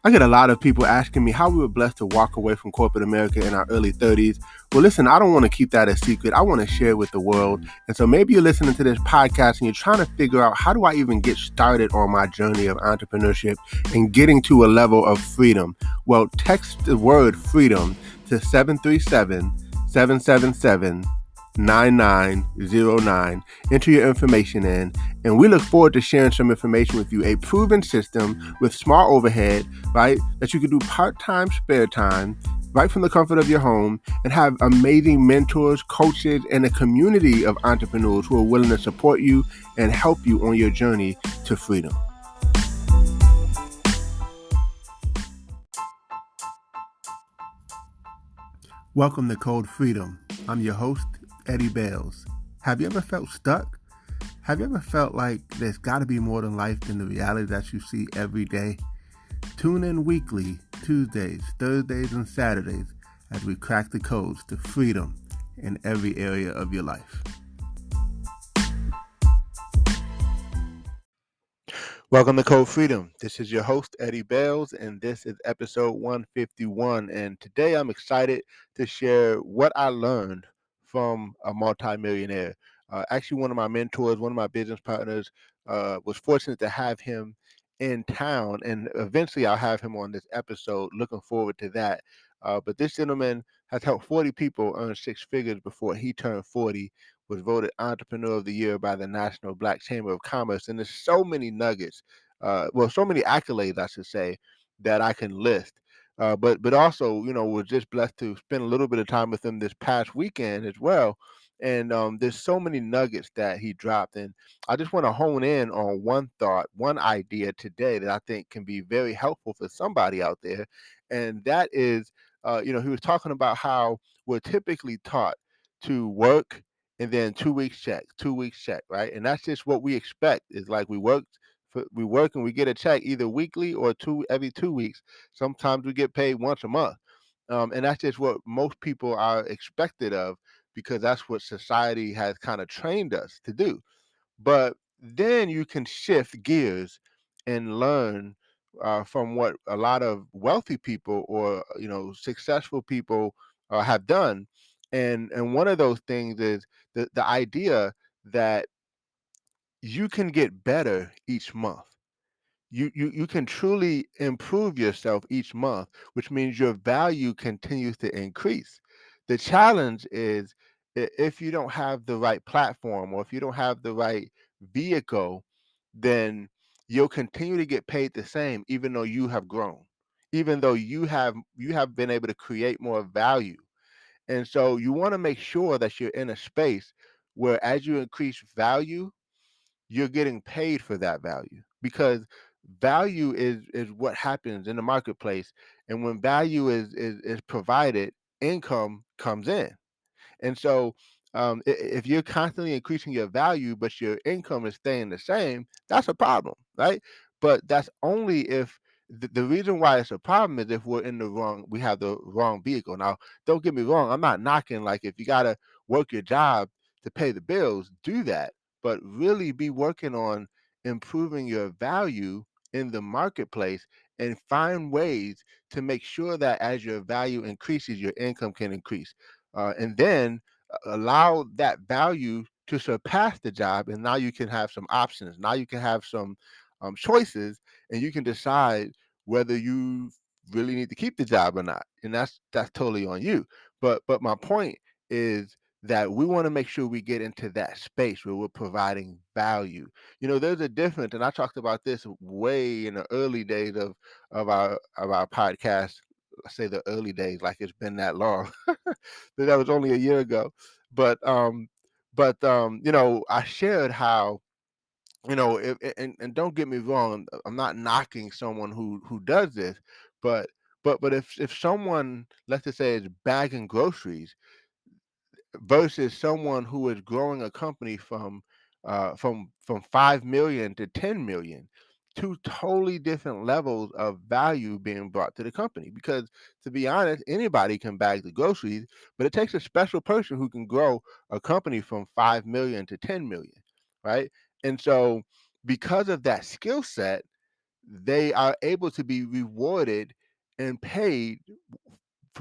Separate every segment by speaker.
Speaker 1: I get a lot of people asking me how we were blessed to walk away from corporate America in our early 30s. Well, listen, I don't want to keep that a secret. I want to share it with the world. And so maybe you're listening to this podcast and you're trying to figure out, how do I even get started on my journey of entrepreneurship and getting to a level of freedom? Well, text the word freedom to 737-777 9909. Enter your information in, and we look forward to sharing some information with you. A proven system with small overhead, right? That you can do part-time, spare time, right from the comfort of your home, and have amazing mentors, coaches, and a community of entrepreneurs who are willing to support you and help you on your journey to freedom. Welcome to Code Freedom. I'm your host, Eddie Bales. Have you ever felt stuck? Have you ever felt like there's got to be more than life than the reality that you see every day? Tune in weekly, Tuesdays, Thursdays, and Saturdays as we crack the codes to freedom in every area of your life. Welcome to Code Freedom. This is your host, Eddie Bales, and this is episode 151. And today I'm excited to share what I learned from a multi-millionaire. Actually, one of my mentors, one of my business partners, was fortunate to have him in town, and eventually I'll have him on this episode. Looking forward to that. But this gentleman has helped 40 people earn six figures before he turned 40, was voted Entrepreneur of the Year by the National Black Chamber of Commerce. And there's so many nuggets, so many accolades, I should say, that I can list. But also, was just blessed to spend a little bit of time with him this past weekend as well. And there's so many nuggets that he dropped. And I just want to hone in on one thought, one idea today that I think can be very helpful for somebody out there. And that is, he was talking about how we're typically taught to work and then 2 weeks check, 2 weeks check, right? And that's just what we expect. Is like we work and we get a check either weekly or every 2 weeks. Sometimes we get paid once a month, and that's just what most people are expected of, because that's what society has kind of trained us to do. But then you can shift gears and learn from what a lot of wealthy people, or successful people have done. And one of those things is the idea that you can get better each month. You can truly improve yourself each month, which means your value continues to increase. The challenge is, if you don't have the right platform, or if you don't have the right vehicle, then you'll continue to get paid the same, even though you have grown, even though you have been able to create more value. And so you want to make sure that you're in a space where, as you increase value, you're getting paid for that value, because value is what happens in the marketplace. And when value is provided, income comes in. And so, if you're constantly increasing your value, but your income is staying the same, that's a problem, right? But that's only if the reason why it's a problem is if we have the wrong vehicle. Now, don't get me wrong, I'm not knocking, like, if you got to work your job to pay the bills, do that. But really be working on improving your value in the marketplace, and find ways to make sure that as your value increases, your income can increase, and then allow that value to surpass the job. And now you can have some options. Now you can have some choices, and you can decide whether you really need to keep the job or not. And that's totally on you. But my point is that we want to make sure we get into that space where we're providing value. There's a difference, and I talked about this way in the early days of our podcast. I say the early days like it's been that long. That was only a year ago. But I shared how, and don't get me wrong, I'm not knocking someone who does this, but if someone, let's just say, is bagging groceries versus someone who is growing a company from 5 million to 10 million, two totally different levels of value being brought to the company. Because, to be honest, anybody can bag the groceries, but it takes a special person who can grow a company from 5 million to 10 million, right? And so, because of that skill set, they are able to be rewarded and paid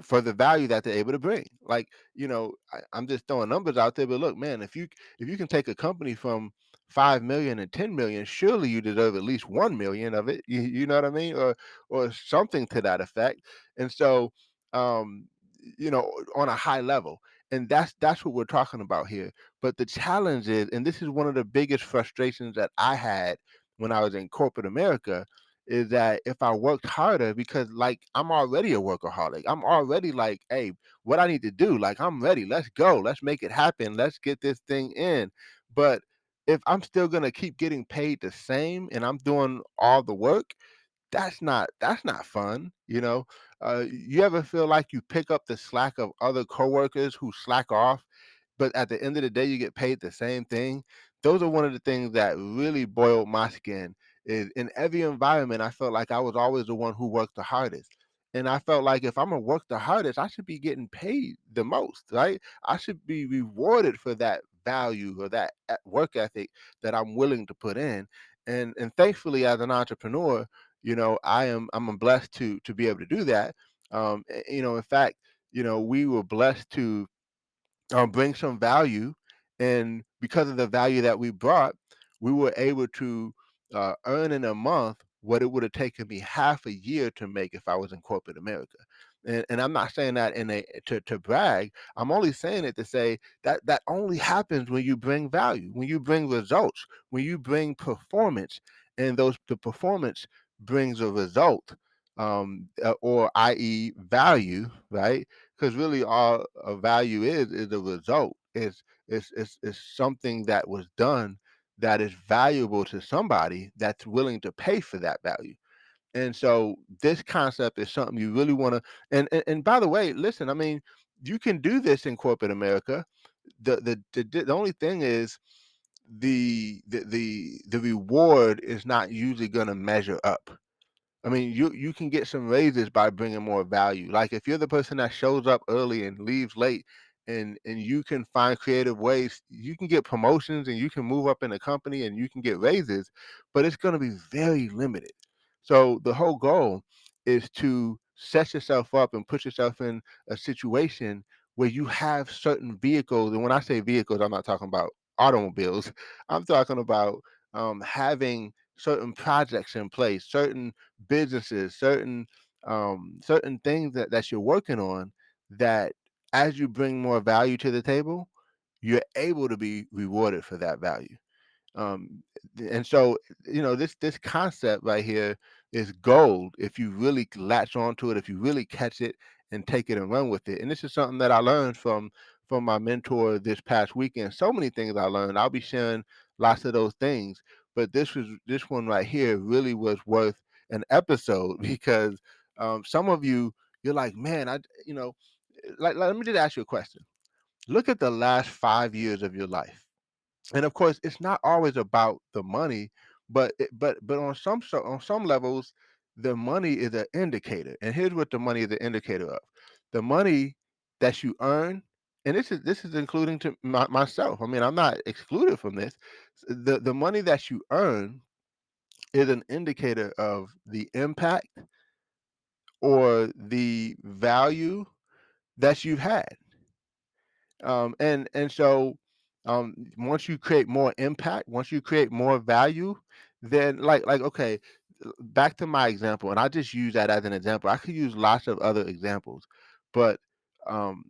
Speaker 1: for the value that they're able to bring. Like, I'm just throwing numbers out there, but look, man, if you can take a company from 5 million and 10 million, surely you deserve at least 1 million of it. You know what I mean, or something to that effect. And so, um, on a high level, and that's what we're talking about here. But the challenge is, and this is one of the biggest frustrations that I had when I was in corporate America, is that if I worked harder, because like I'm already a workaholic, I'm already like, hey, what I need to do, like I'm ready, let's go, let's make it happen, let's get this thing in. But if I'm still gonna keep getting paid the same and I'm doing all the work, that's not fun. You ever feel like you pick up the slack of other coworkers who slack off, but at the end of the day you get paid the same thing? Those are one of the things that really boiled my skin. Is in every environment I felt like I was always the one who worked the hardest. And I felt like if I'm gonna work the hardest, I should be getting paid the most, right? I should be rewarded for that value or that work ethic that I'm willing to put in. And thankfully, as an entrepreneur, I'm blessed to be able to do that. In fact, we were blessed to bring some value. And because of the value that we brought, we were able to earn in a month what it would have taken me half a year to make if I was in corporate America. And I'm not saying that to brag. I'm only saying it to say that that only happens when you bring value, when you bring results, when you bring performance, and the performance brings a result, or i.e. value, right? Because really all a value is a result. It's something that was done that is valuable to somebody that's willing to pay for that value. And so this concept is something you really want to. And by the way, listen, I mean, you can do this in corporate America. The only thing is the reward is not usually going to measure up. I mean, you can get some raises by bringing more value. Like if you're the person that shows up early and leaves late, and you can find creative ways, you can get promotions and you can move up in the company and you can get raises, but it's going to be very limited. So the whole goal is to set yourself up and put yourself in a situation where you have certain vehicles. And when I say vehicles, I'm not talking about automobiles. I'm talking about having certain projects in place, certain businesses, certain things that you're working on, that as you bring more value to the table, you're able to be rewarded for that value. um and so, this concept right here is gold if you really latch onto it, if you really catch it and take it and run with it. And this is something that I learned from my mentor this past weekend. So many things I learned, I'll be sharing lots of those things, but this one right here really was worth an episode because some of you're like, man, like, let me just ask you a question. Look at the last 5 years of your life, and of course it's not always about the money, but on some levels the money is an indicator. And here's what the money is an indicator of: the money that you earn. And this is including to myself. I mean, I'm not excluded from this. The money that you earn is an indicator of the impact or the value that you've had. And so, once you create more impact, once you create more value, then like okay, back to my example, and I just use that as an example. I could use lots of other examples, but um,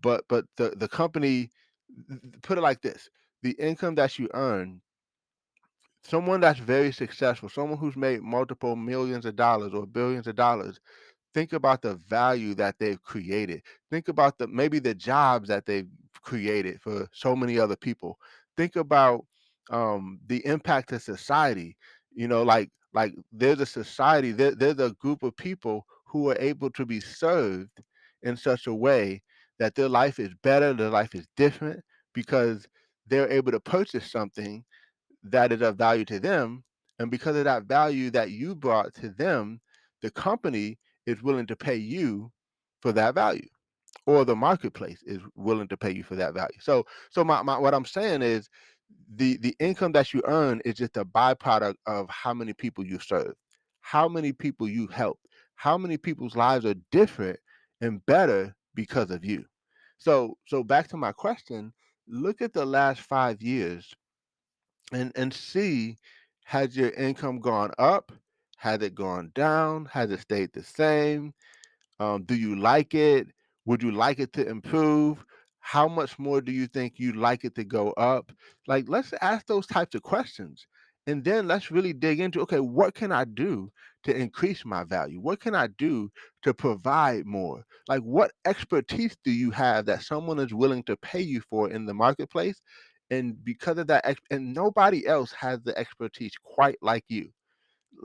Speaker 1: but the company, put it like this: the income that you earn, someone that's very successful, someone who's made multiple millions of dollars or billions of dollars, think about the value that they've created. Think about maybe the jobs that they've created for so many other people. Think about the impact to society. Like there's a society, there's a group of people who are able to be served in such a way that their life is better, their life is different, because they're able to purchase something that is of value to them. And because of that value that you brought to them, the company is willing to pay you for that value, or the marketplace is willing to pay you for that value. So my what I'm saying is the income that you earn is just a byproduct of how many people you serve, how many people you helped, how many people's lives are different and better because of you. So back to my question, look at the last 5 years and see, has your income gone up? Has it gone down? Has it stayed the same? Do you like it? Would you like it to improve? How much more do you think you'd like it to go up? Like, let's ask those types of questions. And then let's really dig into, okay, what can I do to increase my value? What can I do to provide more? Like, what expertise do you have that someone is willing to pay you for in the marketplace? And because of that, and nobody else has the expertise quite like you.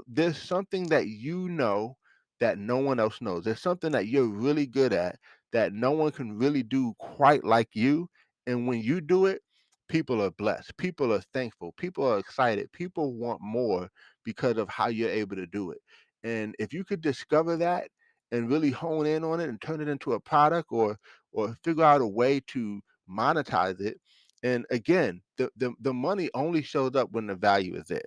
Speaker 1: There's something that you know that no one else knows. There's something that you're really good at that no one can really do quite like you. And when you do it, people are blessed. People are thankful. People are excited. People want more because of how you're able to do it. And if you could discover that and really hone in on it and turn it into a product, or figure out a way to monetize it. And again, the money only shows up when the value is there,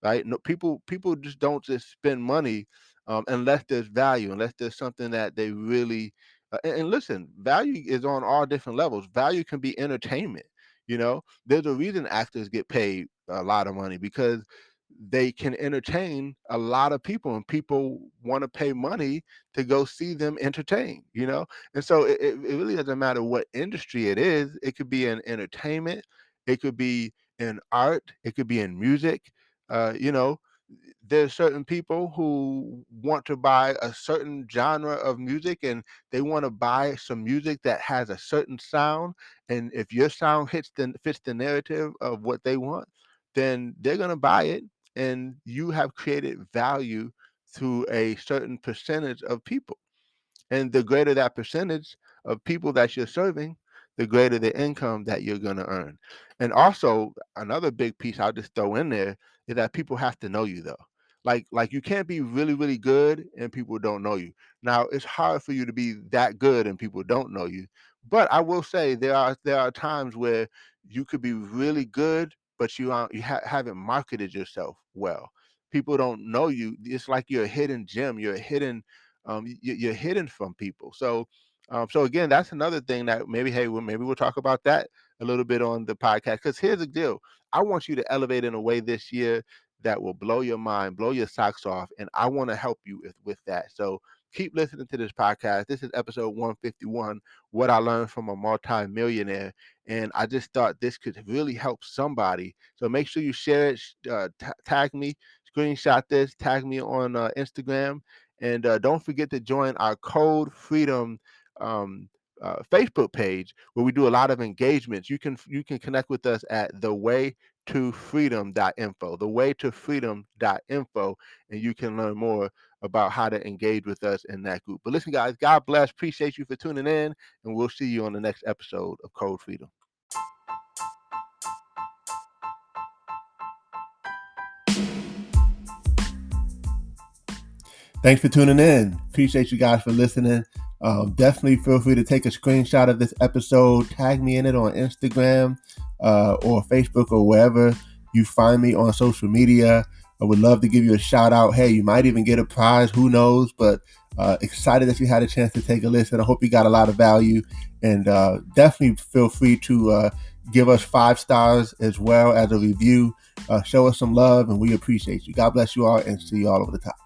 Speaker 1: right? No, people just don't just spend money unless there's value, unless there's something that they really. And listen, value is on all different levels. Value can be entertainment. There's a reason actors get paid a lot of money because they can entertain a lot of people, and people want to pay money to go see them entertain. And so it really doesn't matter what industry it is. It could be in entertainment, it could be in art, it could be in music. uh, you know, there's certain people who want to buy a certain genre of music, and they want to buy some music that has a certain sound. And if your sound fits the narrative of what they want, then they're going to buy it. And you have created value to a certain percentage of people. And the greater that percentage of people that you're serving, the greater the income that you're going to earn. And also, another big piece I'll just throw in there is that people have to know you, though. Like you can't be really, really good and people don't know you. Now, it's hard for you to be that good and people don't know you. But I will say there are times where you could be really good, but haven't marketed yourself well. People don't know you. It's like you're a hidden gem. You're a hidden you're hidden from people. So again, that's another thing that maybe, hey, maybe we'll talk about that a little bit on the podcast. Because here's the deal: I want you to elevate in a way this year that will blow your mind, blow your socks off, and I want to help you with that. So keep listening to this podcast. This is episode 151, what I learned from a multi-millionaire. And I just thought this could really help somebody. So make sure you share it, tag me, screenshot this, tag me on Instagram, and don't forget to join our Code Freedom um, Facebook page, where we do a lot of engagements. You can connect with us at thewaytofreedom.info, thewaytofreedom.info, and you can learn more about how to engage with us in that group. But listen, guys, God bless. Appreciate you for tuning in, and we'll see you on the next episode of Code Freedom. Thanks for tuning in. Appreciate you guys for listening. Definitely feel free to take a screenshot of this episode, tag me in it on Instagram or Facebook or wherever you find me on social media. I would love to give you a shout out. Hey, you might even get a prize. Who knows? But excited that you had a chance to take a listen. I hope you got a lot of value. And definitely feel free to give us 5 stars as well as a review. Show us some love, and we appreciate you. God bless you all, and see you all over the top.